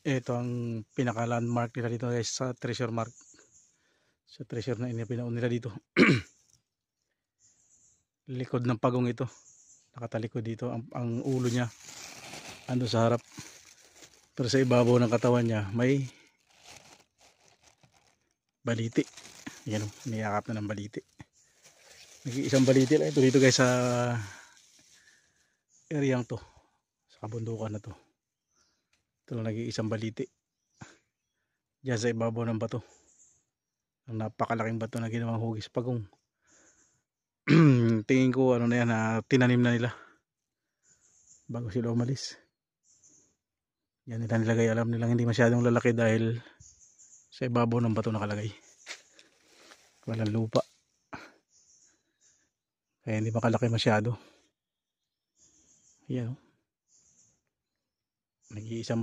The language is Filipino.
Ito ang pinaka landmark nila dito guys, sa treasure mark. Sa treasure na pinauon nila dito. Likod ng pagong ito. Nakatalikod dito. Ang ulo niya ando sa harap. Pero sa ibabaw ng katawan niya may baliti. Yan, niyakap na ng baliti. Nag-iisang baliti lang ito dito guys sa areang to. Sa kabundukan na to. Ito lang nag-iisang baliti. Diyan sa ibabaw ng bato. Ang napakalaking bato na ginawang hugis pagong. Tingin ko ano na yan, tinanim na nila bago sila umalis. Yan nila nilagay, alam nilang hindi masyadong lalaki dahil sa ibabaw ng bato nakalagay, walang lupa kaya hindi makalaki masyado. Yan, nag-iisang